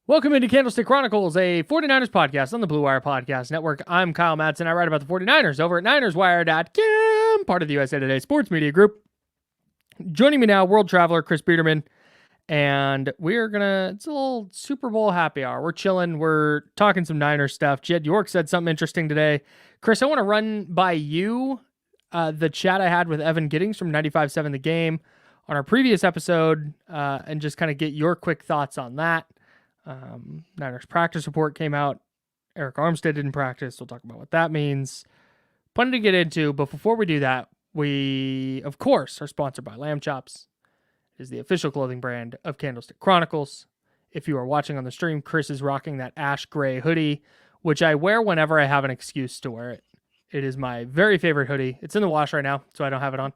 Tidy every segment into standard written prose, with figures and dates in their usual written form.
Welcome into Candlestick Chronicles, a 49ers podcast on the Blue Wire Podcast Network. I'm Kyle Madson. I write about the 49ers over at NinersWire.com, part of the USA Today Sports Media Group. Joining me now, world traveler Chris Biderman, and it's a little Super Bowl happy hour. We're chilling. We're talking some Niners stuff. Jed York said something interesting today. Chris, I want to run by you the chat I had with Evan Giddings from 95.7 The Game on our previous episode, and just kind of get your quick thoughts on that. Niners practice report came out. Eric Armstead didn't practice. We'll talk about what that means. Plenty to get into, but before we do that, we, of course, are sponsored by Lamb Chops. It is the official clothing brand of Candlestick Chronicles. If you are watching on the stream, Chris is rocking that ash gray hoodie, which I wear whenever I have an excuse to wear it. It is my very favorite hoodie. It's in the wash right now, so I don't have it on,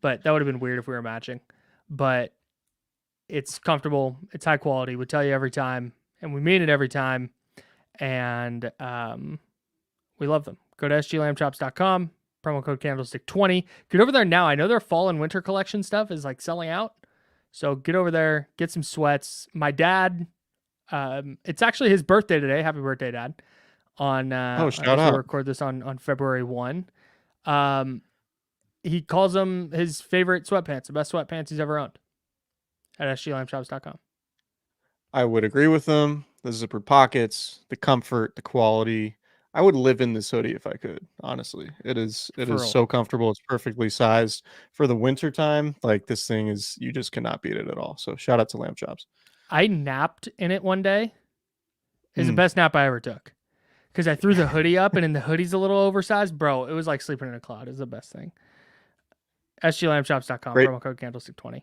but that would have been weird if we were matching. But it's comfortable. It's high quality. We tell you every time, and we mean it every time. And we love them. Go to sglambchops.com, promo code Candlestick20. Get over there now. I know their fall and winter collection stuff is like selling out. So get over there, get some sweats. My dad, it's actually his birthday today. Happy birthday, Dad. Shout out. We record this on February 1. He calls them his favorite sweatpants, the best sweatpants he's ever owned. At sglambchops.com. I would agree with them. The zippered pockets, the comfort, the quality. I would live in this hoodie if I could, honestly. It is so comfortable. It's perfectly sized for the winter time. Like, this thing is, you just cannot beat it at all. So shout out to Lamb Chops. I napped in it one day. It's the best nap I ever took. Because I threw the hoodie up, and then the hoodie's a little oversized. Bro, it was like sleeping in a cloud. It was the best thing. sglambchops.com, promo code Candlestick20.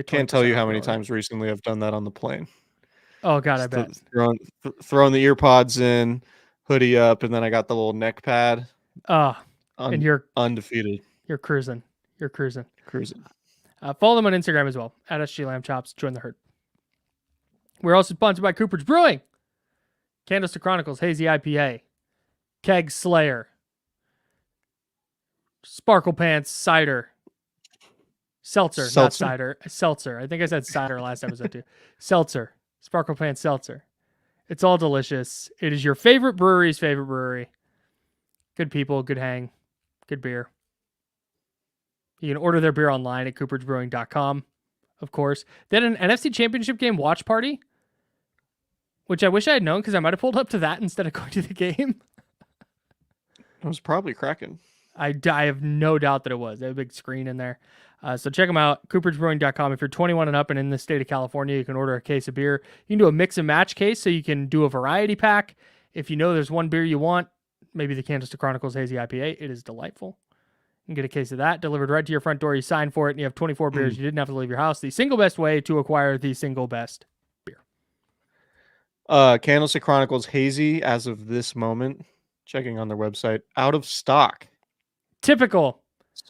Can't tell you how many times recently I've done that on the plane. Oh, God, I bet. Throwing the ear pods in, hoodie up, and then I got the little neck pad. And you're undefeated. You're cruising. Cruising. Follow them on Instagram as well, at sglambchops. Join the herd. We're also sponsored by Cooper's Brewing, Candlestick Chronicles, Hazy IPA, Keg Slayer, Sparkle Pants Cider, Seltzer, not cider. Seltzer. I think I said cider last episode too. Seltzer. Sparkle Pants Seltzer. It's all delicious. It is your favorite brewery's favorite brewery. Good people, good hang, good beer. You can order their beer online at coopersbrewing.com, of course. They had an NFC Championship game watch party, which I wish I had known because I might have pulled up to that instead of going to the game. It was probably cracking. I have no doubt that it was. They have a big screen in there. So check them out, coopersbrewing.com. If you're 21 and up and in the state of California, you can order a case of beer. You can do a mix and match case, so you can do a variety pack. If you know there's one beer you want, maybe the Candlestick Chronicles Hazy IPA, it is delightful. You can get a case of that delivered right to your front door. You sign for it, and you have 24 beers. You didn't have to leave your house. The single best way to acquire the single best beer. Candlestick Chronicles Hazy, as of this moment, checking on their website, out of stock. Typical.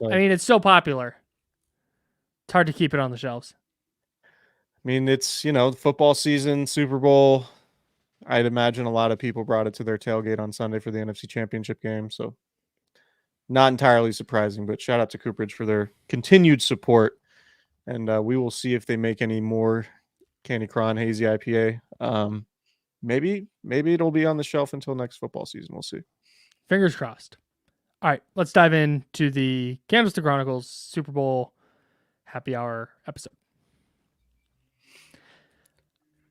I mean, it's so popular. It's hard to keep it on the shelves. I mean, it's, football season, Super Bowl. I'd imagine a lot of people brought it to their tailgate on Sunday for the NFC Championship game. So not entirely surprising, but shout out to Cooperage for their continued support. And we will see if they make any more Candy Cron Hazy IPA. Maybe it'll be on the shelf until next football season. We'll see. Fingers crossed. All right, let's dive into the Candlestick Chronicles Super Bowl happy hour episode.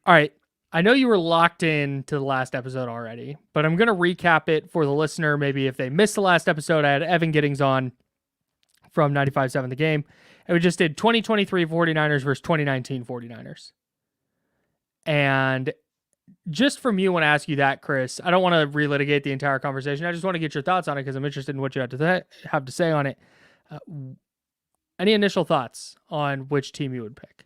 All right, I know you were locked in to the last episode already, but I'm going to recap it for the listener. Maybe if they missed the last episode, I had Evan Giddings on from 95.7 The Game, and we just did 2023 49ers versus 2019 49ers. And just from you, when I ask you that, Chris, I don't want to relitigate the entire conversation. I just want to get your thoughts on it because I'm interested in what you have to say on it. Any initial thoughts on which team you would pick?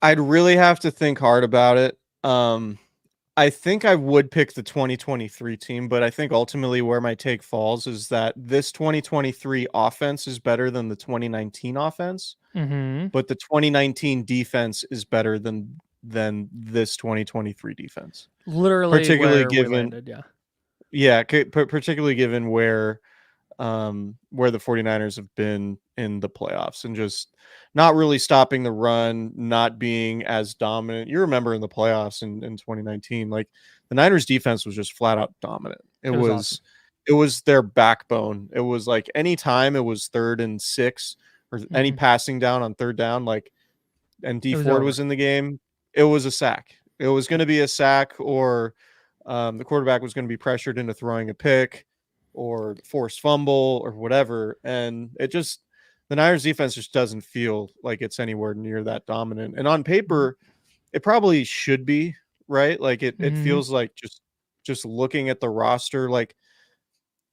I'd really have to think hard about it. I think I would pick the 2023 team, but I think ultimately where my take falls is that this 2023 offense is better than the 2019 offense, but the 2019 defense is better than this 2023 defense. Literally, particularly where given, we landed, particularly given where where the 49ers have been in the playoffs and just not really stopping the run, not being as dominant. You remember in the playoffs in 2019, like the Niners defense was just flat out dominant. It was awesome. It was their backbone. It was like anytime it was 3rd and 6 or any passing down on 3rd down, like, and D Ford was in the game, it was a sack. It was going to be a sack, or the quarterback was going to be pressured into throwing a pick or forced fumble or whatever. And it just, the Niners defense just doesn't feel like it's anywhere near that dominant. And on paper, it probably should be, right? Like it feels like just looking at the roster, like,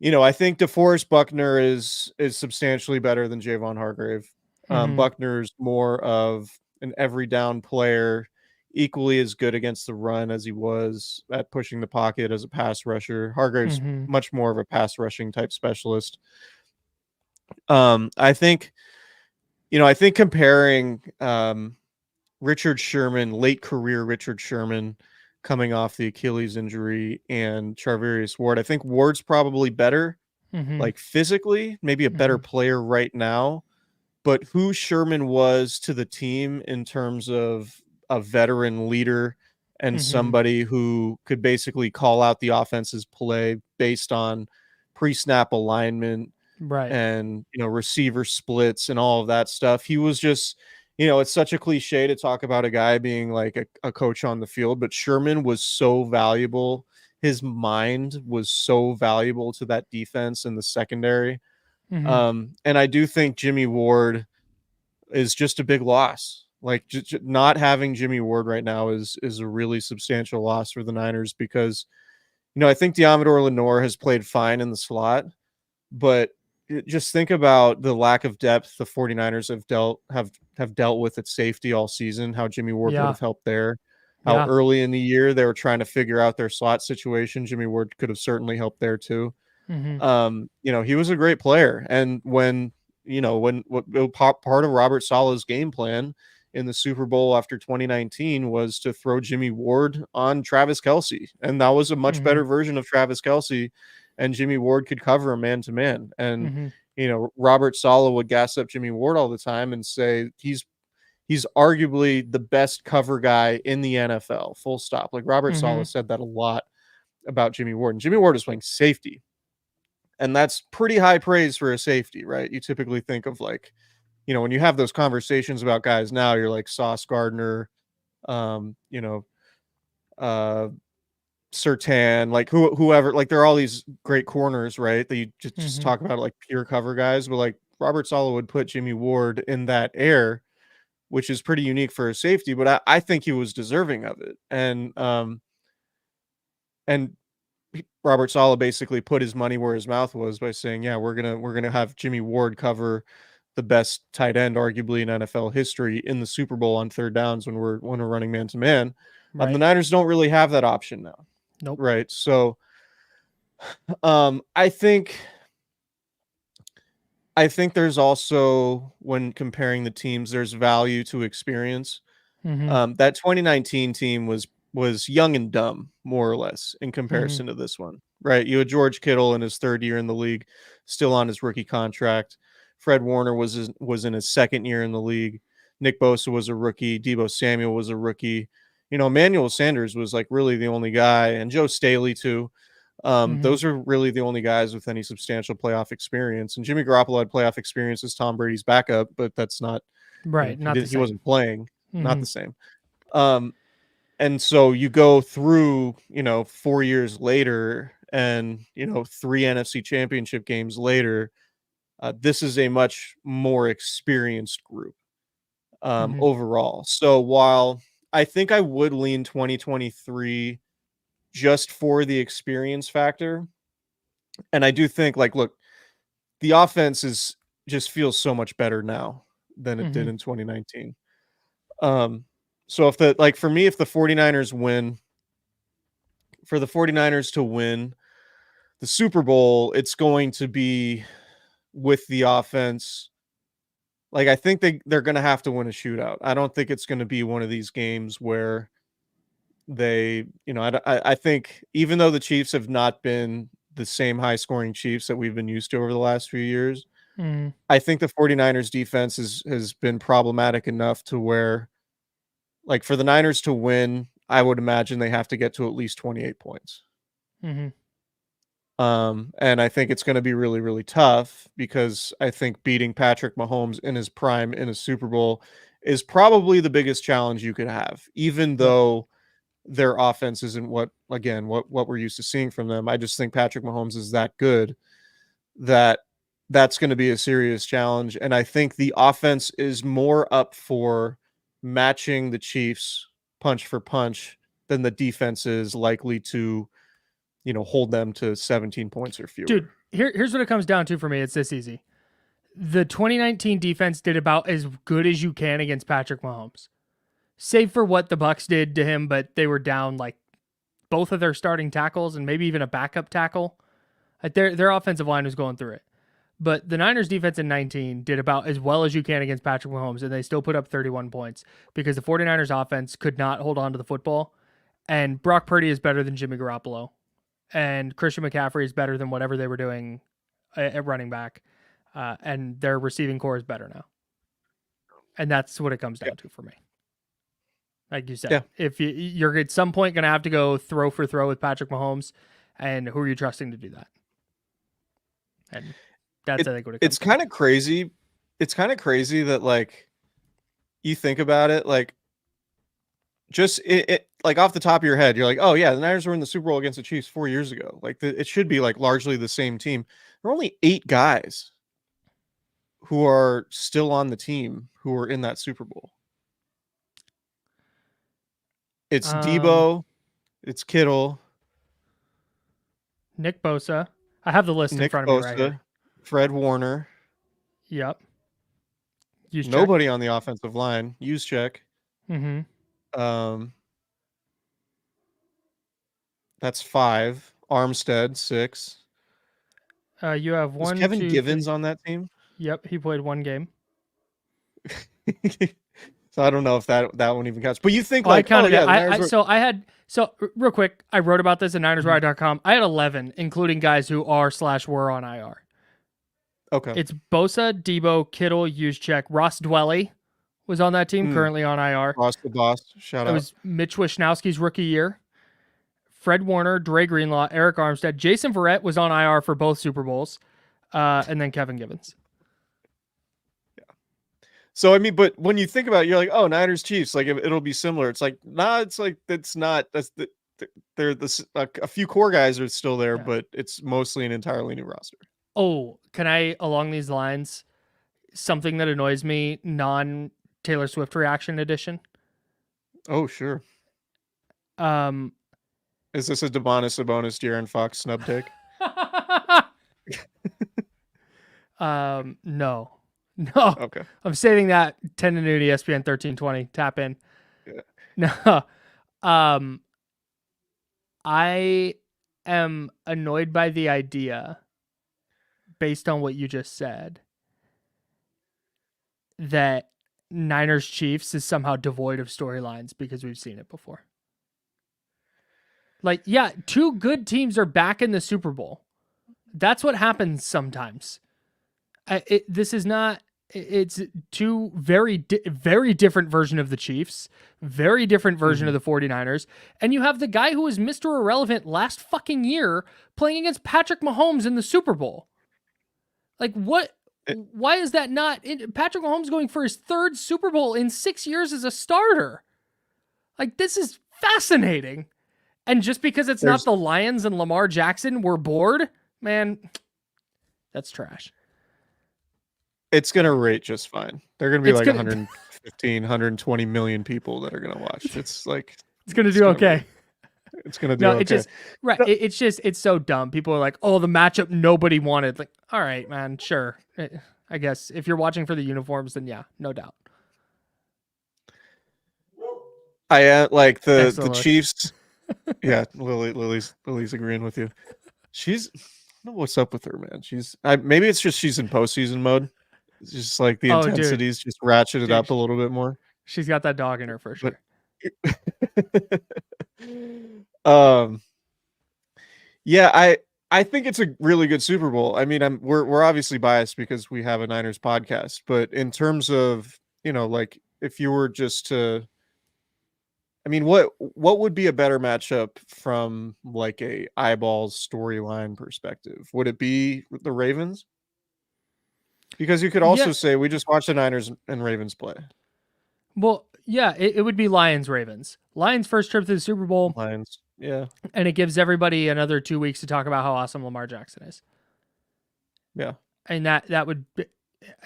you know, I think DeForest Buckner is substantially better than Javon Hargrave. Buckner's more of an every down player, equally as good against the run as he was at pushing the pocket as a pass rusher. Hargrave's much more of a pass rushing type specialist. I think comparing Richard Sherman, late career Richard Sherman, coming off the Achilles injury, and Charvarius Ward, I think Ward's probably better, like physically, maybe a better player right now. But who Sherman was to the team in terms of a veteran leader and somebody who could basically call out the offense's play based on pre-snap alignment, right, and, you know, receiver splits and all of that stuff. He was just, you know, it's such a cliche to talk about a guy being like a coach on the field, but Sherman was so valuable. His mind was so valuable to that defense in the secondary. And I do think Jimmy Ward is just a big loss. Like, not having Jimmy Ward right now is a really substantial loss for the Niners, because, you know, I think Diamador Lenore has played fine in the slot, but just think about the lack of depth the 49ers have dealt with at safety all season, how Jimmy Ward would have helped there. How early in the year they were trying to figure out their slot situation. Jimmy Ward could have certainly helped there too. You know, he was a great player. And when part of Robert Saleh's game plan in the Super Bowl after 2019 was to throw Jimmy Ward on Travis Kelce. And that was a much better version of Travis Kelce. And Jimmy Ward could cover a man to man. And, you know, Robert Saleh would gas up Jimmy Ward all the time and say he's arguably the best cover guy in the NFL, full stop. Like, Robert Saleh said that a lot about Jimmy Ward. And Jimmy Ward is playing safety. And that's pretty high praise for a safety, right? You typically think of, like, you know, when you have those conversations about guys now, you're like Sauce Gardner, you know, Surtain, like whoever, like, there are all these great corners, right? That you just talk about, like, pure cover guys, but like Robert Saleh would put Jimmy Ward in that air, which is pretty unique for a safety, but I think he was deserving of it. And Robert Saleh basically put his money where his mouth was by saying, yeah, we're gonna have Jimmy Ward cover the best tight end arguably in NFL history in the Super Bowl on 3rd downs when we're running man to man. The Niners don't really have that option now. Nope. Right. So I think there's also, when comparing the teams, there's value to experience. That 2019 team was young and dumb, more or less, in comparison to this one. Right. You had George Kittle in his 3rd year in the league, still on his rookie contract. Fred Warner was in his 2nd year in the league. Nick Bosa was a rookie. Deebo Samuel was a rookie. You know, Emmanuel Sanders was like really the only guy, and Joe Staley too. Those are really the only guys with any substantial playoff experience. And Jimmy Garoppolo had playoff experience as Tom Brady's backup, but that's not right. You know, he wasn't playing, not the same. And so you go through, you know, 4 years later, and, you know, 3 NFC Championship games later, this is a much more experienced group overall. So while I think I would lean 2023 just for the experience factor, and I do think, like, look, the offense just feels so much better now than it did in 2019. So for me, if the 49ers win, for the 49ers to win the Super Bowl, it's going to be with the offense. Like, I think they're going to have to win a shootout. I don't think it's going to be one of these games where they, you know, I think even though the Chiefs have not been the same high scoring Chiefs that we've been used to over the last few years. Mm. I think the 49ers defense has been problematic enough to where, like, for the Niners to win, I would imagine they have to get to at least 28 points. Mm-hmm. And I think it's going to be really, really tough because I think beating Patrick Mahomes in his prime in a Super Bowl is probably the biggest challenge you could have, even though their offense isn't what we're used to seeing from them. I just think Patrick Mahomes is that good that that's going to be a serious challenge. And I think the offense is more up for matching the Chiefs punch for punch than the defense is likely to, hold them to 17 points or fewer. Dude, here's what it comes down to for me. It's this easy. The 2019 defense did about as good as you can against Patrick Mahomes, save for what the Bucs did to him, but they were down like both of their starting tackles and maybe even a backup tackle. Like their offensive line was going through it. But the Niners defense in 19 did about as well as you can against Patrick Mahomes, and they still put up 31 points because the 49ers offense could not hold on to the football. And Brock Purdy is better than Jimmy Garoppolo. And Christian McCaffrey is better than whatever they were doing at running back. And their receiving core is better now. And that's what it comes down to for me. Like you said, if you're at some point going to have to go throw for throw with Patrick Mahomes, and who are you trusting to do that? And that's, I think, what it's kind of crazy. It's kind of crazy that, like, you think about it, like, just like off the top of your head, you're like, oh yeah, the Niners were in the Super Bowl against the Chiefs 4 years ago. Like, it should be like largely the same team. There are only 8 guys who are still on the team who are in that Super Bowl. It's Debo, it's Kittle, Nick Bosa. I have the list in front of me right here. Fred Warner. Yep. Nobody on the offensive line. Juszczyk. Mm-hmm. That's 5. Armstead, 6. You have one. Was Kevin Givens on that team? Yep, he played one game. So I don't know if that one even counts. But you think real quick, I wrote about this at NinersWire.com. I had 11, including guys who are / were on IR. Okay. It's Bosa, Debo, Kittle, Juszczyk, Ross Dwelly was on that team, currently on IR. Ross the boss. Shout out. It was Mitch Wishnowski's rookie year. Fred Warner, Dre Greenlaw, Eric Armstead. Jason Verrett was on IR for both Super Bowls. And then Kevin Givens. Yeah. So, I mean, but when you think about it, you're like, oh, Niners Chiefs, like it'll be similar. It's like, nah, it's like, it's not. That's a few core guys are still there, but it's mostly an entirely new roster. Oh, can I, along these lines, something that annoys me, non-Taylor Swift reaction edition? Oh, sure. Is this a Demonis Sabonis, De'Aaron Fox snub take? No. Okay. I'm saving that 10 to noon ESPN 1320. Tap in. Yeah. No. I am annoyed by the idea, based on what you just said, that Niners Chiefs is somehow devoid of storylines because we've seen it before. Like, yeah, 2 good teams are back in the Super Bowl. That's what happens sometimes. This is not. It's 2 very different version of the Chiefs, very different version of the 49ers, and you have the guy who was Mr. Irrelevant last fucking year playing against Patrick Mahomes in the Super Bowl. Like, what? Why is that not? Patrick Mahomes going for his 3rd Super Bowl in 6 years as a starter. Like, this is fascinating. And just because it's not the Lions and Lamar Jackson, we're bored, man, that's trash. It's going to rate just fine. They're going to be 115, 120 million people that are going to watch. It's like... It's going to do okay. It's going to do okay. It's so dumb. People are like, oh, the matchup nobody wanted. Like, all right, man, sure. I guess if you're watching for the uniforms, then yeah, no doubt. I like the Chiefs... Yeah, Lily's agreeing with you. I don't know what's up with her, man. Maybe it's just she's in postseason mode. It's just like the intensity's just ratcheted up a little bit more. She's got that dog in her for sure. Yeah, I think it's a really good Super Bowl. I mean, we're obviously biased because we have a Niners podcast, but in terms of, like if you were just to, I mean, what would be a better matchup from like a eyeballs storyline perspective? Would it be the Ravens? Because you could also Yeah. say we just watched the Niners and Ravens play. Well, yeah, it would be Lions Ravens. Lions first trip to the Super Bowl, Lions, yeah, and it gives everybody another 2 weeks to talk about how awesome Lamar Jackson is. yeah. And that would be,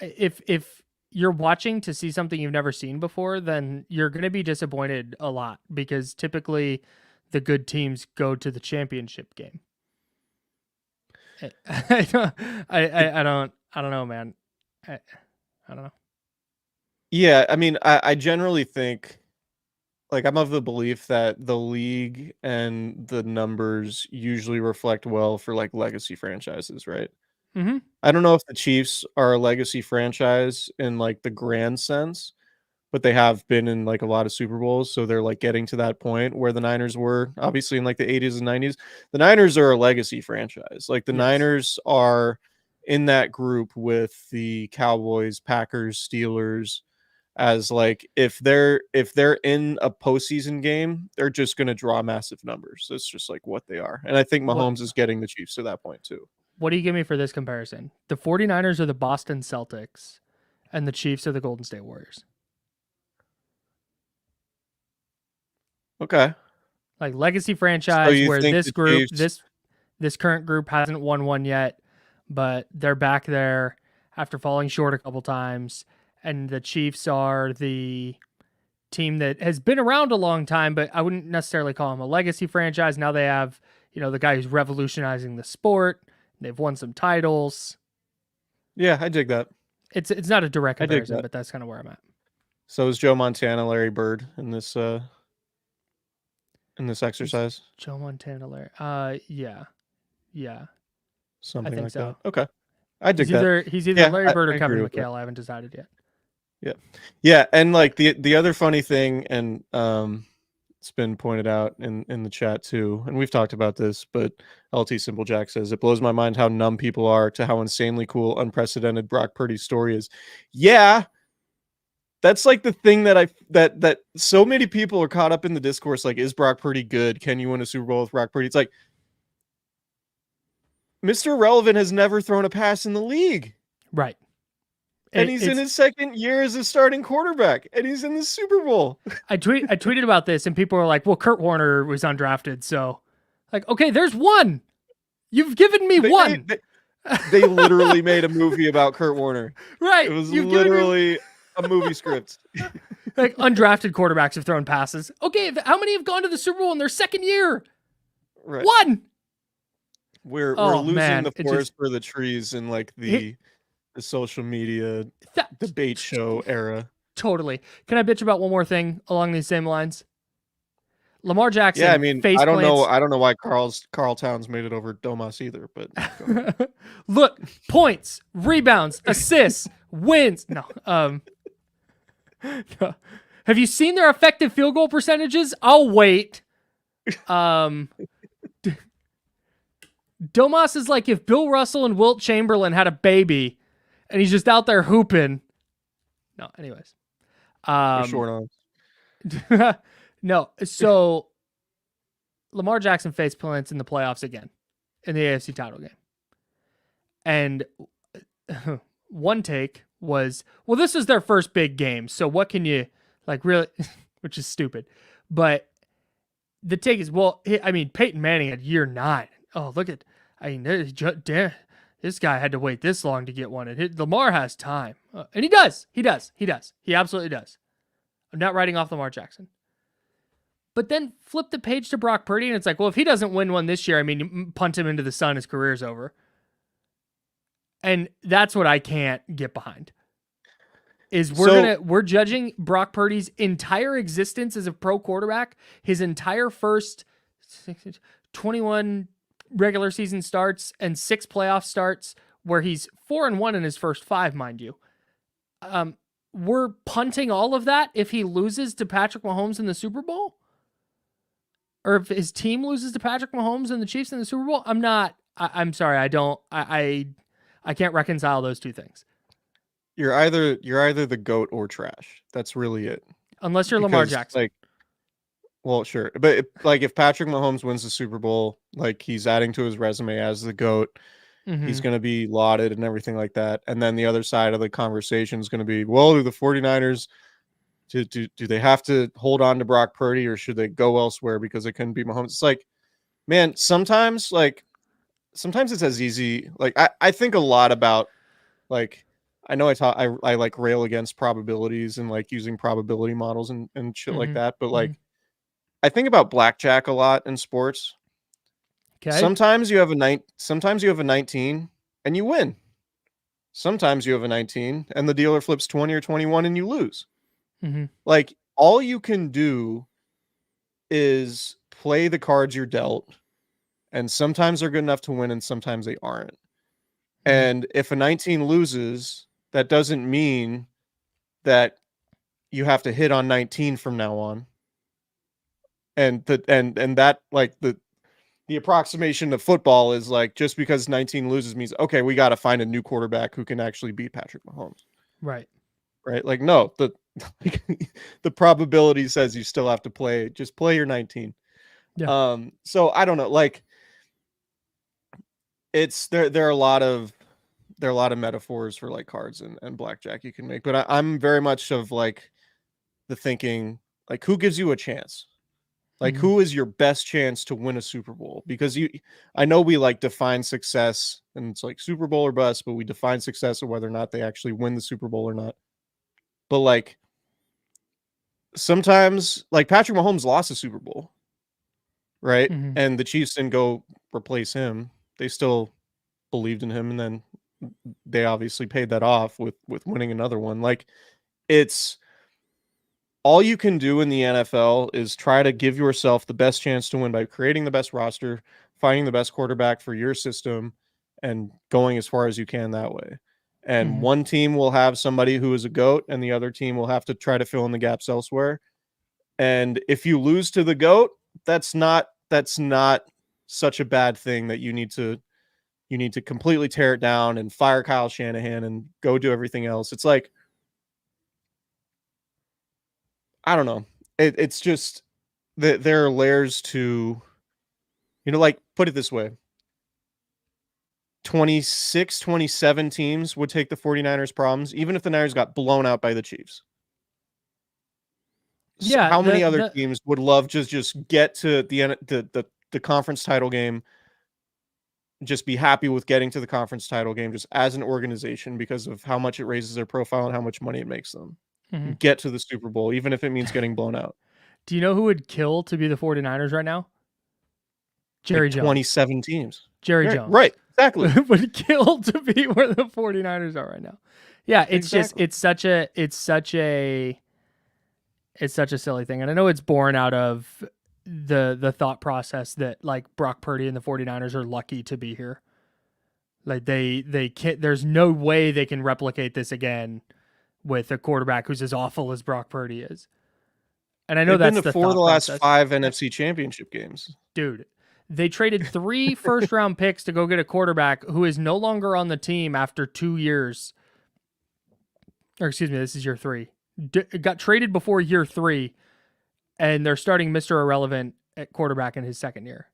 if you're watching to see something you've never seen before, then you're going to be disappointed a lot because typically the good teams go to the championship game. I don't know, man. I don't know. Yeah, I mean, I generally think, like, I'm of the belief that the league and the numbers usually reflect well for like legacy franchises, right? Mm-hmm. I don't know if the Chiefs are a legacy franchise in like the grand sense, but they have been in like a lot of Super Bowls, so they're like getting to that point where the Niners were obviously in like the 80s and 90s. The Niners are a legacy franchise. Like the Yes. Niners are in that group with the Cowboys, Packers, Steelers, as like if they're in a postseason game, they're just going to draw massive numbers. That's just like what they are. And I think Mahomes is getting the Chiefs to that point too. What do you give me for this comparison? The 49ers are the Boston Celtics, and the Chiefs are the Golden State Warriors. Okay. Like legacy franchise So where this group, Chiefs... this current group hasn't won one yet, but they're back there after falling short a couple times. And the Chiefs are the team that has been around a long time, but I wouldn't necessarily call them a legacy franchise. Now they have, the guy who's revolutionizing the sport. They've won some titles. Yeah, I dig that. It's not a direct comparison, but that's kind of where I'm at. So is Joe Montana, Larry Bird in this exercise? Joe Montana, Larry. Yeah. Something I think like so. that. Okay. I dig that. He's either Larry Bird or Kevin McHale. I haven't decided yet. Yeah, and like the other funny thing, and it's been pointed out in the chat too, and we've talked about this, but LT Simple Jack says it blows my mind how numb people are to how insanely cool, unprecedented Brock Purdy's story is. Yeah, that's like the thing that so many people are caught up in the discourse. Like, is Brock Purdy good? Can you win a Super Bowl with Brock Purdy? It's like Mr. Relevant has never thrown a pass in the league, right? And he's in his second year as a starting quarterback, and he's in the Super Bowl. I tweeted about this, and people were like, "Well, Kurt Warner was undrafted, so like, okay, there's one. You've given me one." They literally made a movie about Kurt Warner. Right. It was literally a movie script. Like undrafted quarterbacks have thrown passes. Okay, how many have gone to the Super Bowl in their second year? Right. One. We're losing the forest for the trees in like the social media debate show era. Totally. Can I bitch about one more thing along these same lines? Lamar Jackson. Yeah, I mean, I don't know why Carl Towns made it over Domas either, but look, points, rebounds, assists, wins. No. No. Have you seen their effective field goal percentages? I'll wait. Domas is like if Bill Russell and Wilt Chamberlain had a baby and he's just out there hooping. No, anyways. Short arms. No, so Lamar Jackson faced plants in the playoffs again in the AFC title game. And one take was, well, this is their first big game. So what can you like really, which is stupid. But the take is, well, I mean, Peyton Manning at year 9. Oh, look at, this guy had to wait this long to get one. And Lamar has time. And he does. He absolutely does. I'm not writing off Lamar Jackson. But then flip the page to Brock Purdy, and it's like, well, if he doesn't win one this year, I mean, you punt him into the sun, his career's over. And that's what I can't get behind. Is we're judging Brock Purdy's entire existence as a pro quarterback, his entire first 21 regular season starts and 6 playoff starts, where he's 4-1 in his first 5, mind you. We're punting all of that if he loses to Patrick Mahomes in the Super Bowl? Or if his team loses to Patrick Mahomes and the Chiefs in the Super Bowl? I'm not I'm sorry, I can't reconcile those two things. You're either the GOAT or trash. That's really it. Unless you're Lamar Because Jackson. well, sure, but if Patrick Mahomes wins the Super Bowl, like he's adding to his resume as the GOAT, he's going to be lauded and everything like that. And then the other side of the conversation is going to be, well, do the 49ers do they have to hold on to Brock Purdy, or should they go elsewhere because it couldn't be Mahomes? It's like, man, sometimes it's as easy. Like I think a lot about, like, I know I like rail against probabilities and like using probability models and shit like that, but like I think about blackjack a lot in sports. Okay. Sometimes you have a 19 and you win. Sometimes you have a 19 and the dealer flips 20 or 21 and you lose. Like, all you can do is play the cards you're dealt, and sometimes they're good enough to win and sometimes they aren't. And if a 19 loses, that doesn't mean that you have to hit on 19 from now on. And that, like, the approximation of football is like, just because 19 loses means, okay, we got to find a new quarterback who can actually beat Patrick Mahomes. Right. Like, no, the probability says you still have to just play your 19. Yeah. So I don't know, like, it's there are a lot of metaphors for like cards and blackjack you can make, but I'm very much of like the thinking, like, who gives you a chance? Like, who is your best chance to win a Super Bowl? Because I know we like define success and it's like Super Bowl or bust, but we define success of whether or not they actually win the Super Bowl or not. But like, sometimes, like, Patrick Mahomes lost a Super Bowl, right? And the Chiefs didn't go replace him. They still believed in him, and then they obviously paid that off with winning another one. Like, it's all you can do in the NFL is try to give yourself the best chance to win by creating the best roster, finding the best quarterback for your system, and going as far as you can that way. And one team will have somebody who is a GOAT, and the other team will have to try to fill in the gaps elsewhere. And if you lose to the GOAT, that's not such a bad thing that you need to completely tear it down and fire Kyle Shanahan and go do everything else. It's like, I don't know. It's just that there are layers to, like, put it this way. 26, 27 teams would take the 49ers problems, even if the Niners got blown out by the Chiefs. Yeah. How many other teams would love just get to the conference title game, just be happy with getting to the conference title game just as an organization because of how much it raises their profile and how much money it makes them? Get to the Super Bowl, even if it means getting blown out. Do you know who would kill to be the 49ers right now? Jerry Jones. 27 teams. Jerry Jones. Right. Exactly. Would kill to be where the 49ers are right now. Yeah, it's just it's such a silly thing. And I know it's born out of the thought process that, like, Brock Purdy and the 49ers are lucky to be here. Like, they can't, there's no way they can replicate this again with a quarterback who's as awful as Brock Purdy is. And I know they've that's been to 4 of the last 5 NFC Championship games. Dude, they traded 3 first-round picks to go get a quarterback who is no longer on the team after 2 years. Or excuse me, this is year 3. Got traded before year 3, and they're starting Mr. Irrelevant at quarterback in his second year,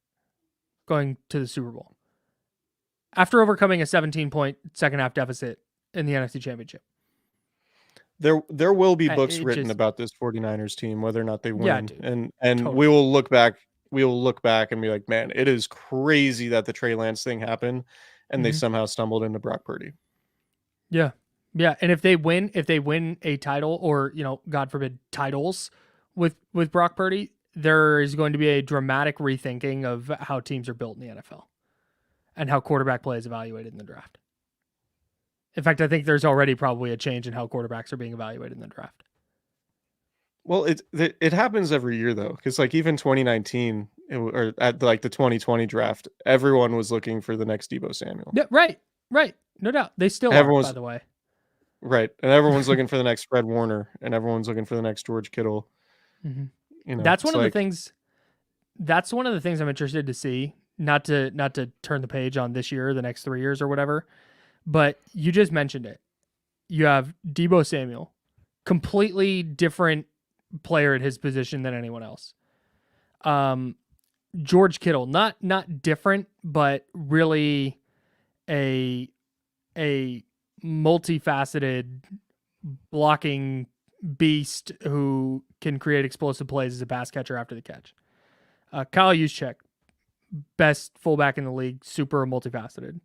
going to the Super Bowl. After overcoming a 17-point second-half deficit in the NFC Championship. There will be books written about this 49ers team, whether or not they win. Yeah, dude, and totally. we will look back and be like, man, it is crazy that the Trey Lance thing happened and they somehow stumbled into Brock Purdy. Yeah. Yeah. And if they win a title, or, God forbid, titles with Brock Purdy, there is going to be a dramatic rethinking of how teams are built in the NFL and how quarterback play is evaluated in the draft. In fact, I think there's already probably a change in how quarterbacks are being evaluated in the draft. Well, it happens every year, though, because, like, even 2019 or at like the 2020 draft, everyone was looking for the next Deebo Samuel. Yeah, right. No doubt. They still are, by the way. Right. And everyone's looking for the next Fred Warner, and everyone's looking for the next George Kittle. That's one of the things I'm interested to see, not to turn the page on this year, the next 3 years or whatever, but you just mentioned it. You have Deebo Samuel, completely different player at his position than anyone else. George Kittle, not different, but really a multifaceted blocking beast who can create explosive plays as a pass catcher after the catch. Kyle Juszczyk, best fullback in the league, super multifaceted.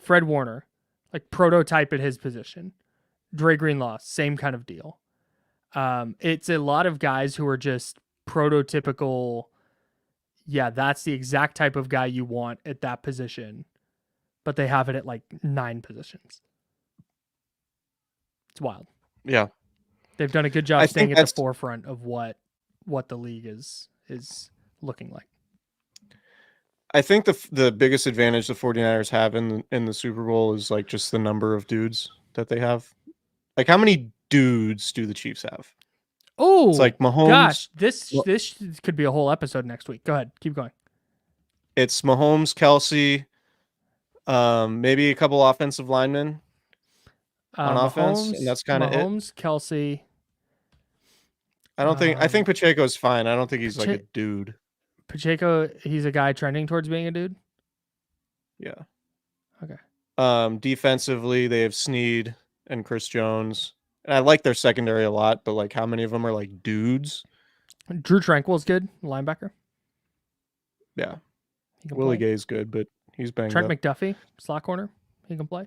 Fred Warner, like prototype at his position. Dre Greenlaw, same kind of deal. It's a lot of guys who are just prototypical. Yeah, that's the exact type of guy you want at that position, but they have it at like 9 positions. It's wild. Yeah. They've done a good job staying at the forefront of what the league is looking like. I think the biggest advantage the 49ers have in the Super Bowl is like just the number of dudes that they have. Like, how many dudes do the Chiefs have? Oh, it's like Mahomes. Gosh, this could be a whole episode next week. Go ahead, keep going. It's Mahomes, Kelsey, maybe a couple offensive linemen on offense, and that's kind of it. Mahomes, Kelsey. I think Pacheco's fine. I don't think he's like a dude. Pacheco, he's a guy trending towards being a dude? Yeah. Okay. Defensively, they have Snead and Chris Jones. And I like their secondary a lot, but like how many of them are like dudes? Drew Tranquil's good, linebacker. Yeah. Willie Gay's good, but he's banged Trent up. McDuffie, slot corner. He can play.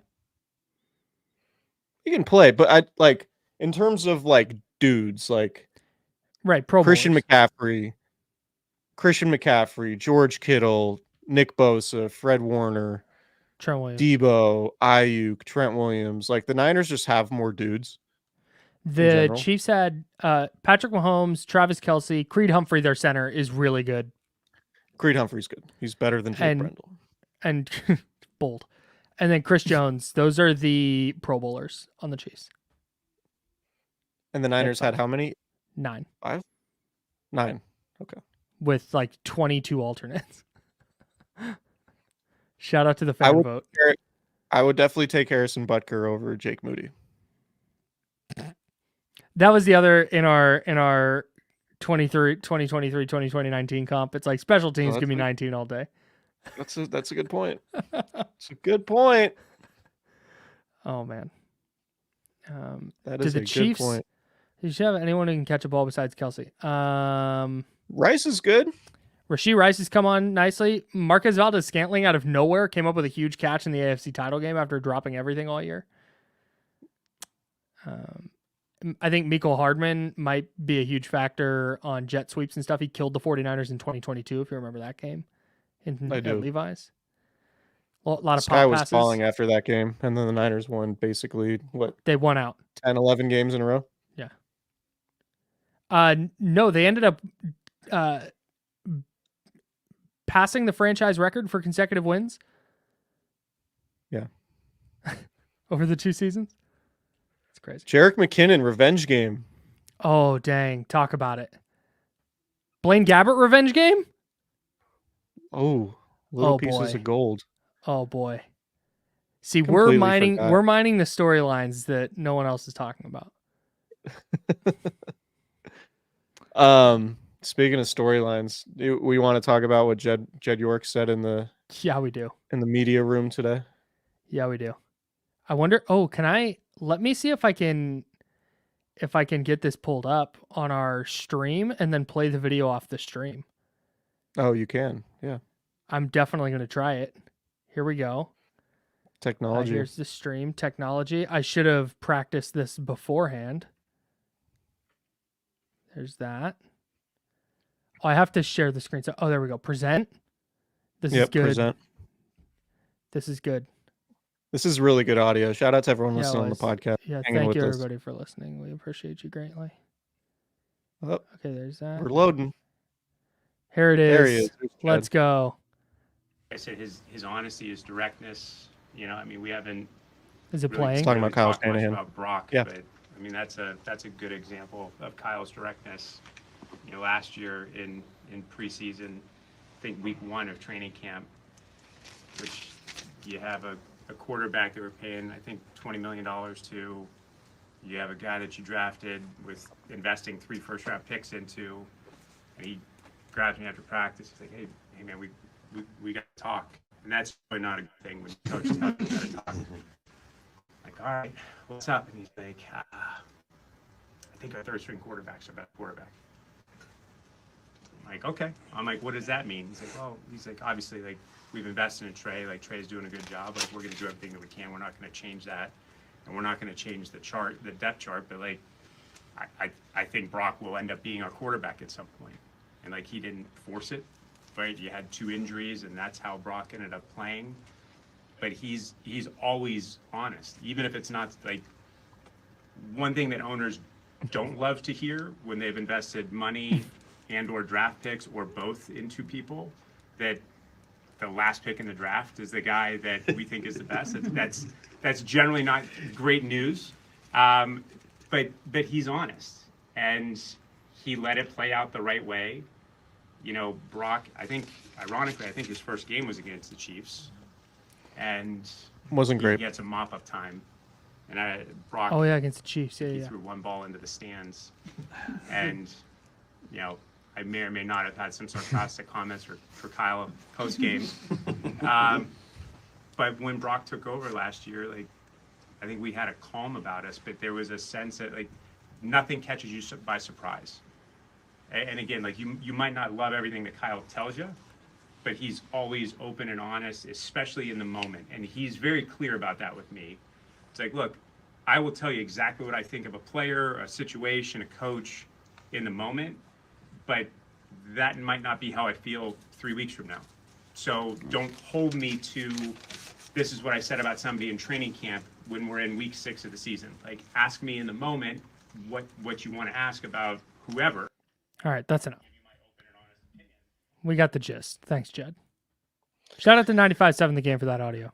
He can play, but I like in terms of like dudes, like right, Pro Christian Bowlers. McCaffrey, George Kittle, Nick Bosa, Fred Warner, Trent Williams, Debo, Ayuk, Trent Williams. Like the Niners just have more dudes. The Chiefs had Patrick Mahomes, Travis Kelce, Creed Humphrey. Their center is really good. Creed Humphrey's good. He's better than Jake Brendel. And bold. And then Chris Jones. Those are the Pro Bowlers on the Chiefs. And the Niners had how many? 9. 5? 9. Okay. With like 22 alternates. Shout out to the fan vote. I would definitely take Harrison Butker over Jake Moody. That was the other in our 2023-2019 comp. It's like special teams give me 19 all day. That's a good point. It's a good point. Oh man. That is a Chiefs, good point. Did you have anyone who can catch a ball besides Kelsey? Rice is good. Rashee Rice has come on nicely. Marquez Valdes-Scantling out of nowhere came up with a huge catch in the AFC title game after dropping everything all year. I think Mecole Hardman might be a huge factor on jet sweeps and stuff. He killed the 49ers in 2022, if you remember that game at Levi's. A lot of Sky was falling after that game, and then the Niners won basically, what? They won out. 10, 11 games in a row? Yeah. No, they ended up passing the franchise record for consecutive wins. Yeah. Over the 2 seasons. It's crazy. Jerick McKinnon, revenge game. Oh, dang. Talk about it. Blaine Gabbert, revenge game? Oh, little pieces of gold. Oh, boy. See, we're mining the storylines that no one else is talking about. Speaking of storylines, we want to talk about what Jed York said in the we do in the media room today. Yeah, we do. I wonder. Oh, let me see if I can get this pulled up on our stream and then play the video off the stream. Oh, you can. Yeah. I'm definitely going to try it. Here we go. Technology. Here's the stream. Technology. I should have practiced this beforehand. There's that. Oh, I have to share the screen. So, there we go. Present. This is good. Present. This is good. This is really good audio. Shout out to everyone listening on the podcast. Yeah, thank you everybody for listening. We appreciate you greatly. Oh, okay, there's that. We're loading. Here it is. There he is. Let's go. I said his honesty, his directness. You know, I mean, we haven't. Is it playing? Talking about Kyle Shanahan. About Brock, yeah. But I mean, that's a good example of Kyle's directness. You know, last year in preseason, think week 1 of training camp, which you have a quarterback that we're paying, I think, $20 million to. You have a guy that you drafted with investing 3 first-round picks into, and he grabs me after practice. He's like, hey man, we got to talk. And that's really not a good thing when coaches tell you got to talk. Like, all right, what's up? And he's like, I think our third-string quarterback's a better quarterback. I'm like, okay. I'm like, what does that mean? He's like, well, obviously, like, we've invested in Trey. Like, Trey's doing a good job. Like, we're going to do everything that we can. We're not going to change that. And we're not going to change the depth chart. But, like, I think Brock will end up being our quarterback at some point. And, like, he didn't force it, right? You had 2 injuries, and that's how Brock ended up playing. But he's always honest, even if it's not, like, one thing that owners don't love to hear when they've invested money and or draft picks or both into people, that the last pick in the draft is the guy that we think is the best. That's generally not great news, but he's honest, and he let it play out the right way. You know, Brock, ironically, I think his first game was against the Chiefs, and wasn't great. He had some mop-up time, and Brock. Oh yeah, against the Chiefs. He threw one ball into the stands, and you know, I may or may not have had some sarcastic comments for Kyle post game. But when Brock took over last year, like, I think we had a calm about us, but there was a sense that, like, nothing catches you by surprise. And again, like, you might not love everything that Kyle tells you, but he's always open and honest, especially in the moment. And he's very clear about that with me. It's like, look, I will tell you exactly what I think of a player, a situation, a coach in the moment, but that might not be how I feel 3 weeks from now. So don't hold me to, this is what I said about somebody in training camp when we're in week 6 of the season. Like, ask me in the moment what you want to ask about whoever. All right, that's enough. We got the gist. Thanks, Jed. Shout out to 95.7 The Game for that audio.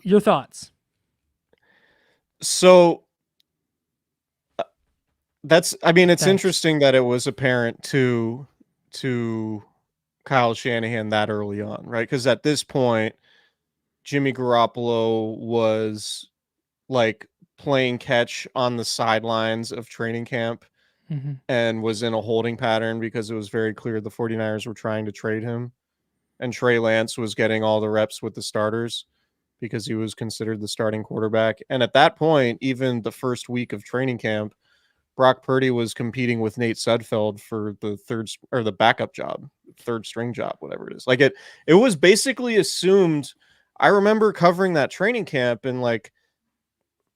Your thoughts? So it's Thanks. interesting that it was apparent to Kyle Shanahan that early on, right? Because at this point, Jimmy Garoppolo was like playing catch on the sidelines of training camp and was in a holding pattern because it was very clear the 49ers were trying to trade him. And Trey Lance was getting all the reps with the starters because he was considered the starting quarterback. And at that point, even the first week of training camp, Brock Purdy was competing with Nate Sudfeld for the backup job, third string job, whatever it is. Like, it was basically assumed. I remember covering that training camp, and like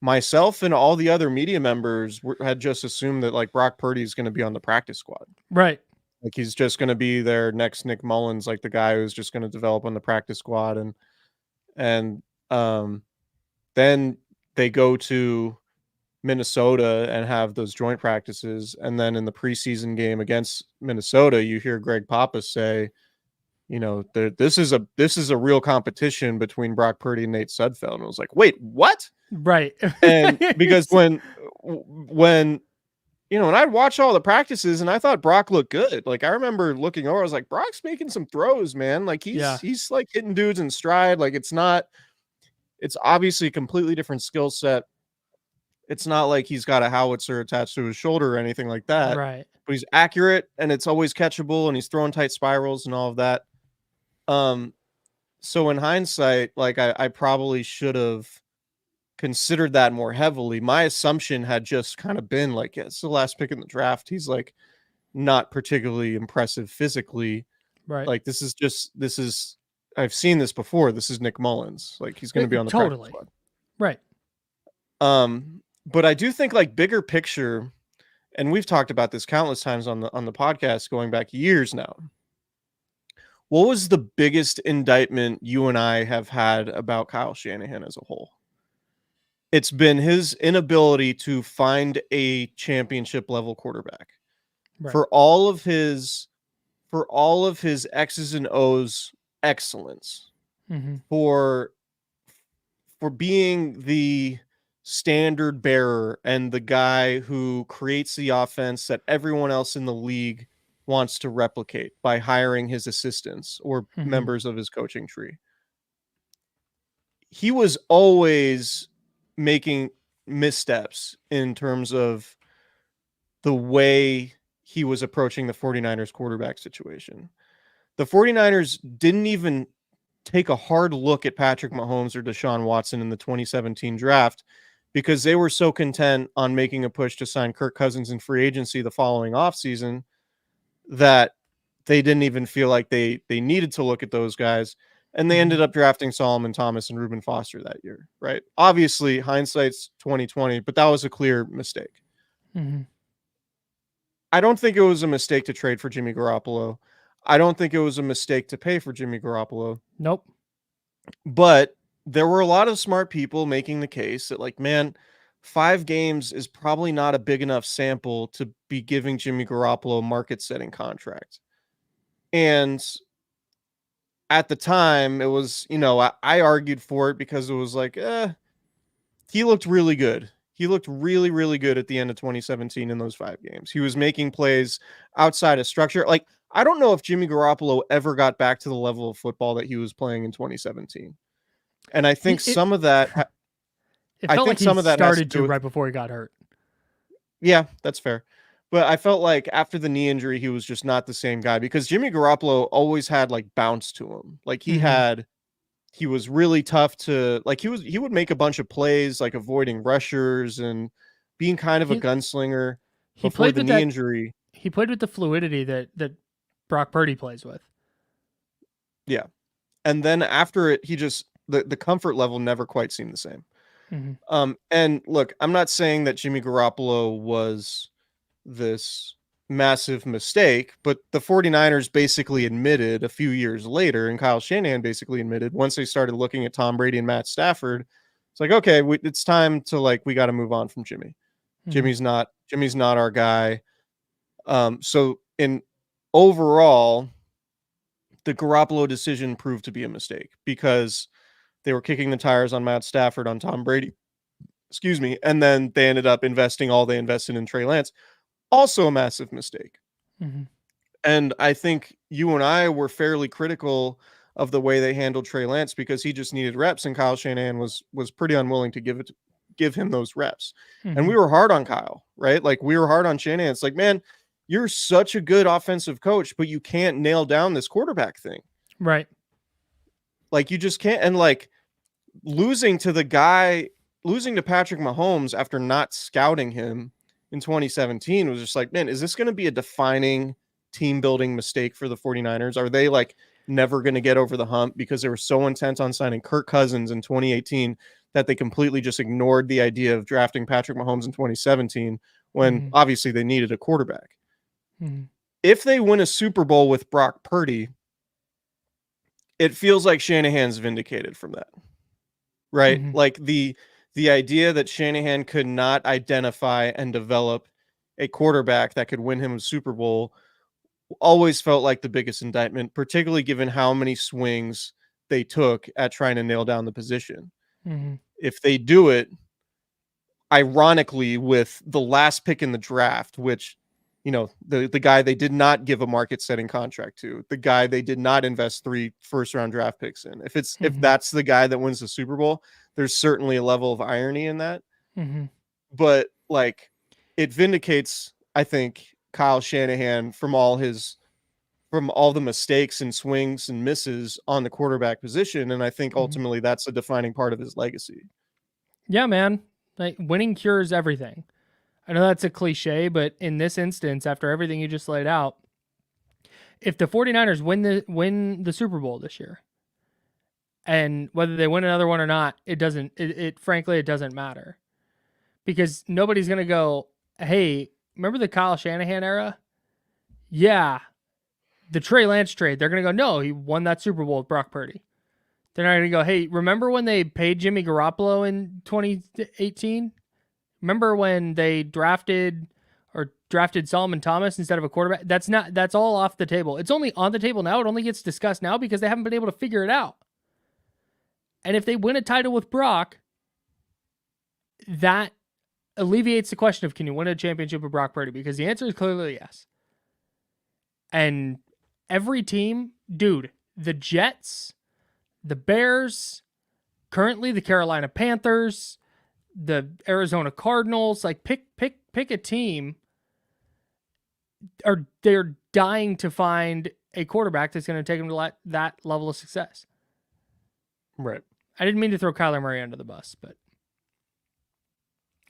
myself and all the other media members had just assumed that, like, Brock Purdy is going to be on the practice squad. Right. Like, he's just going to be their next Nick Mullins, like the guy who's just going to develop on the practice squad. And then they go to Minnesota and have those joint practices. And then in the preseason game against Minnesota, you hear Greg Papa say, you know, this is a real competition between Brock Purdy and Nate Sudfeld. And I was like, wait, what? Right. And because when you know, and I'd watch all the practices and I thought Brock looked good. Like, I remember looking over, I was like, Brock's making some throws, man. Like, he's like hitting dudes in stride. Like, it's obviously a completely different skill set. It's not like he's got a howitzer attached to his shoulder or anything like that. Right. But he's accurate and it's always catchable and he's throwing tight spirals and all of that. So in hindsight, like, I probably should have considered that more heavily. My assumption had just kind of been like, yeah, it's the last pick in the draft. He's like not particularly impressive physically. Right. Like, I've seen this before. This is Nick Mullins. Like, he's going to be on the practice squad. Right. But I do think, like, bigger picture, and we've talked about this countless times on the podcast going back years now. What was the biggest indictment you and I have had about Kyle Shanahan as a whole? It's been his inability to find a championship level quarterback. Right. For all of his X's and O's excellence, for being the standard bearer and the guy who creates the offense that everyone else in the league wants to replicate by hiring his assistants or Mhm. members of his coaching tree. He was always making missteps in terms of the way he was approaching the 49ers quarterback situation. The 49ers didn't even take a hard look at Patrick Mahomes or Deshaun Watson in the 2017 draft because they were so content on making a push to sign Kirk Cousins in free agency the following offseason that they didn't even feel like they needed to look at those guys. And they ended up drafting Solomon Thomas and Reuben Foster that year, right? Obviously, hindsight's 2020, but that was a clear mistake. Mm-hmm. I don't think it was a mistake to trade for Jimmy Garoppolo. I don't think it was a mistake to pay for Jimmy Garoppolo. Nope. But there were a lot of smart people making the case that, like, man, 5 games is probably not a big enough sample to be giving Jimmy Garoppolo a market-setting contract. And at the time, it was, I argued for it because it was like, he looked really good. He looked really, really good at the end of 2017 in those 5 games. He was making plays outside of structure. Like, I don't know if Jimmy Garoppolo ever got back to the level of football that he was playing in 2017. And I think some of that, It I felt think like some he of that has to started do to with, right before he got hurt. yeah, that's fair. But I felt like after the knee injury, he was just not the same guy because Jimmy Garoppolo always had like bounce to him. Like he was really tough to, like, he would make a bunch of plays, like avoiding rushers and being kind of a gunslinger He before played the with knee that injury. He played with the fluidity that Brock Purdy plays with. Yeah. And then after it, he just, the comfort level never quite seemed the same. Mm-hmm. And look, I'm not saying that Jimmy Garoppolo was this massive mistake, but the 49ers basically admitted a few years later, and Kyle Shanahan basically admitted once they started looking at Tom Brady and Matt Stafford, it's like, okay, it's time to, like, we got to move on from Jimmy. Mm-hmm. Jimmy's not our guy. So in overall, the Garoppolo decision proved to be a mistake because they were kicking the tires on Matt Stafford, on Tom Brady, and then they ended up investing all they invested in Trey Lance. Also a massive mistake. Mm-hmm. And I think you and I were fairly critical of the way they handled Trey Lance because he just needed reps, and Kyle Shanahan was pretty unwilling to give him those reps. Mm-hmm. And we were hard on Kyle, right? Like, we were hard on Shanahan. It's like, man, you're such a good offensive coach, but you can't nail down this quarterback thing. Right. Like, you just can't. And like losing to Patrick Mahomes after not scouting him in 2017 was just like, man, is this going to be a defining team building mistake for the 49ers? Are they like never going to get over the hump because they were so intent on signing Kirk Cousins in 2018 that they completely just ignored the idea of drafting Patrick Mahomes in 2017 when obviously they needed a quarterback? If they win a Super Bowl with Brock Purdy, it feels like Shanahan's vindicated from that, right? Like the idea that Shanahan could not identify and develop a quarterback that could win him a Super Bowl always felt like the biggest indictment, particularly given how many swings they took at trying to nail down the position. If they do it, ironically, with the last pick in the draft, which, the guy they did not give a market-setting contract to, the guy they did not invest 3 first-round draft picks in. If that's the guy that wins the Super Bowl, there's certainly a level of irony in that. But like, it vindicates, I think, Kyle Shanahan from all the mistakes and swings and misses on the quarterback position. And I think ultimately that's a defining part of his legacy. Yeah, man. Like, winning cures everything. I know that's a cliche, but in this instance, after everything you just laid out, if the 49ers win the Super Bowl this year, and whether they win another one or not, frankly, it doesn't matter. Because nobody's going to go, hey, remember the Kyle Shanahan era? Yeah. The Trey Lance trade. They're going to go, no, he won that Super Bowl with Brock Purdy. They're not going to go, hey, remember when they paid Jimmy Garoppolo in 2018? Remember when they drafted Solomon Thomas instead of a quarterback? That's all off the table. It's only on the table now. It only gets discussed now because they haven't been able to figure it out. And if they win a title with Brock, that alleviates the question of, can you win a championship with Brock Purdy? Because the answer is clearly yes. And every team, dude, the Jets, the Bears, currently the Carolina Panthers, the Arizona Cardinals, like pick a team. They're dying to find a quarterback that's going to take them to that level of success. Right. I didn't mean to throw Kyler Murray under the bus, but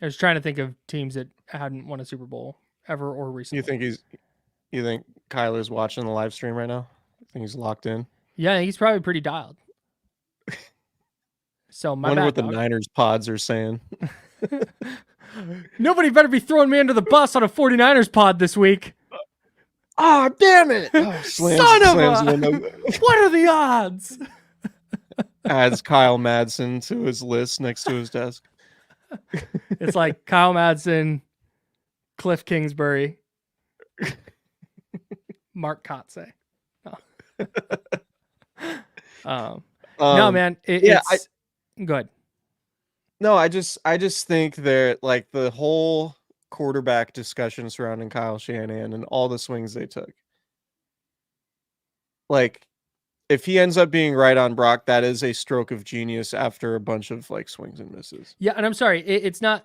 I was trying to think of teams that hadn't won a Super Bowl ever or recently. You think Kyler's watching the live stream right now? I think he's locked in. Yeah, he's probably pretty dialed. So my wonder bad, what the dog. Niners pods are saying. Nobody better be throwing me under the bus on a 49ers pod this week. Oh, damn it. Oh, Son of a... window. What are the odds? Adds Kyle Madson to his list next to his desk. It's like Kyle Madson, Cliff Kingsbury, Mark Kotze. No, no man. It's good. No, I just think they're like the whole quarterback discussion surrounding Kyle Shanahan and all the swings they took. Like, if he ends up being right on Brock, that is a stroke of genius after a bunch of like swings and misses. Yeah, and I'm sorry, it's not.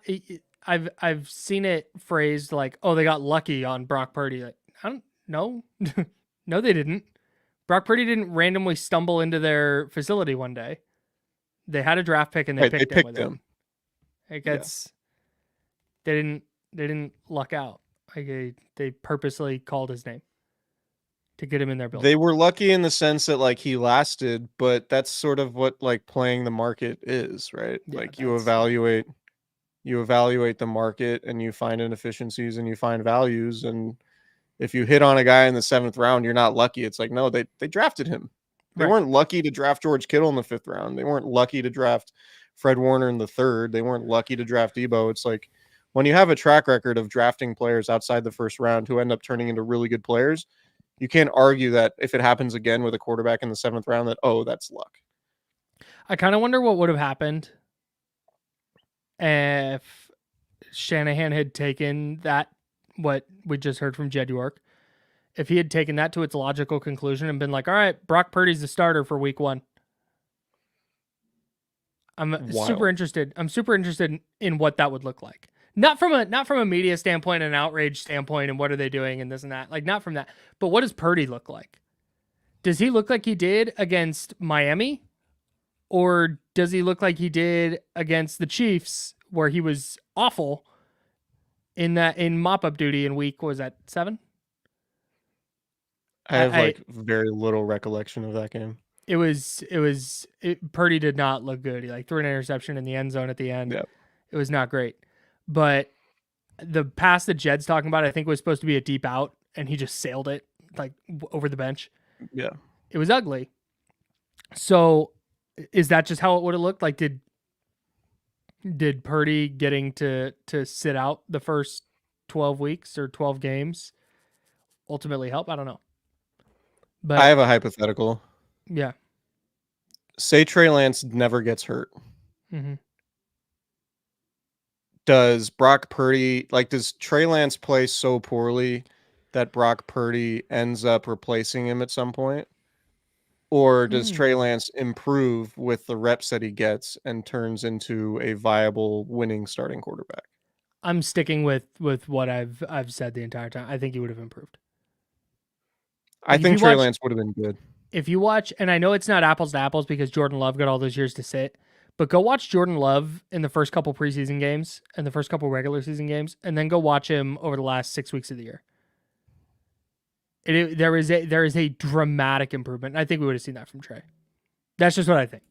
I've seen it phrased like, "Oh, they got lucky on Brock Purdy." Like, I don't know. No, they didn't. Brock Purdy didn't randomly stumble into their facility one day. They had a draft pick and they picked him. Like they didn't luck out. Like they purposely called his name to get him in their building. They were lucky in the sense that like he lasted, but that's sort of what like playing the market is, right? Yeah, like you evaluate the market and you find inefficiencies and you find values, and if you hit on a guy in the 7th round, you're not lucky. It's like, no, they drafted him. They weren't lucky to draft George Kittle in the 5th round. They weren't lucky to draft Fred Warner in the 3rd. They weren't lucky to draft Debo. It's like when you have a track record of drafting players outside the 1st round who end up turning into really good players, you can't argue that if it happens again with a quarterback in the 7th round that, oh, that's luck. I kind of wonder what would have happened if Shanahan had taken that, what we just heard from Jed York, if he had taken that to its logical conclusion and been like, all right, Brock Purdy's the starter for week 1. I'm super interested in what that would look like. Not from a media standpoint, an outrage standpoint, and what are they doing and this and that. Like, not from that. But what does Purdy look like? Does he look like he did against Miami? Or does he look like he did against the Chiefs, where he was awful in mop-up duty in week, what was that, 7? I have very little recollection of that game. Purdy did not look good. He threw an interception in the end zone at the end. Yep. It was not great. But the pass that Jed's talking about, I think, was supposed to be a deep out, and he just sailed it over the bench. Yeah. It was ugly. So is that just how it would have looked? Like, did Purdy getting to sit out the first 12 weeks or 12 games ultimately help? I don't know. But I have a hypothetical. Yeah. Say Trey Lance never gets hurt. Mm-hmm. Does Brock Purdy, does Trey Lance play so poorly that Brock Purdy ends up replacing him at some point? Or does Trey Lance improve with the reps that he gets and turns into a viable winning starting quarterback? I'm sticking with what I've said the entire time. I think he would have improved. I think Trey Lance would have been good. If you watch, and I know it's not apples to apples because Jordan Love got all those years to sit, but go watch Jordan Love in the first couple preseason games and the first couple regular season games, and then go watch him over the last 6 weeks of the year. There is a dramatic improvement. I think we would have seen that from Trey. That's just what I think.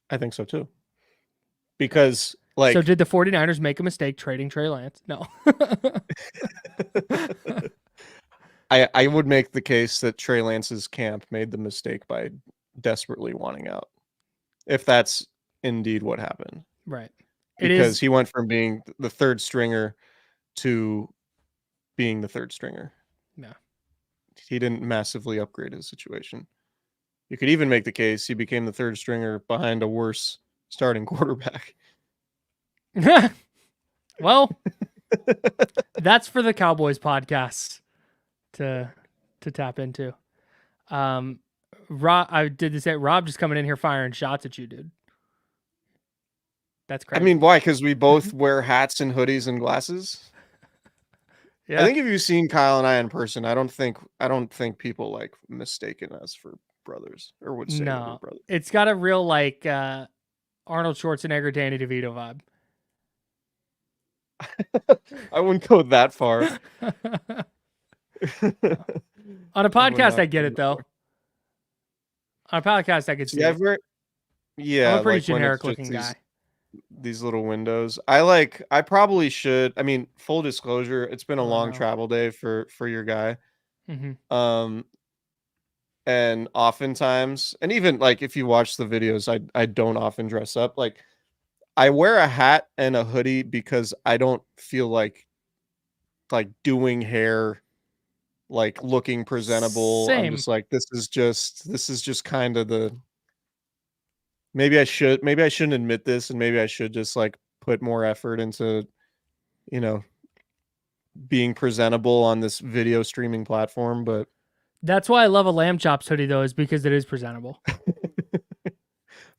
I think so too. Because so did the 49ers make a mistake trading Trey Lance? No. I would make the case that Trey Lance's camp made the mistake by desperately wanting out. If that's indeed what happened. Right. Because he went from being the 3rd stringer to being the 3rd stringer. Yeah. He didn't massively upgrade his situation. You could even make the case he became the 3rd stringer behind a worse starting quarterback. Well, that's for the Cowboys podcast to to tap into. Rob, I did this. Rob just coming in here firing shots at you, dude. That's I crazy. mean, why? Because we both wear hats and hoodies and glasses. Yeah. I think if you've seen Kyle and I in person, I don't think people like mistaken us for brothers or would say that we're No, brothers. it's got a real like Arnold Schwarzenegger, Danny DeVito vibe. I wouldn't go that far. On a podcast, I not get go it that though. far. On a podcast, I could see See, it. yeah, I'm a pretty like when it's generic looking just guy. these little windows. I probably should. I mean, full disclosure, it's been a long no. travel day for your guy. Mm-hmm. And oftentimes, and even like if you watch the videos, I don't often dress up. Like I wear a hat and a hoodie because I don't feel like doing hair, like looking presentable. I'm Same. just like this is just kind of the maybe I shouldn't admit this, and maybe I should just like put more effort into, you know, being presentable on this video streaming platform, but That's why I love a lamb chops hoodie though, is because it is presentable.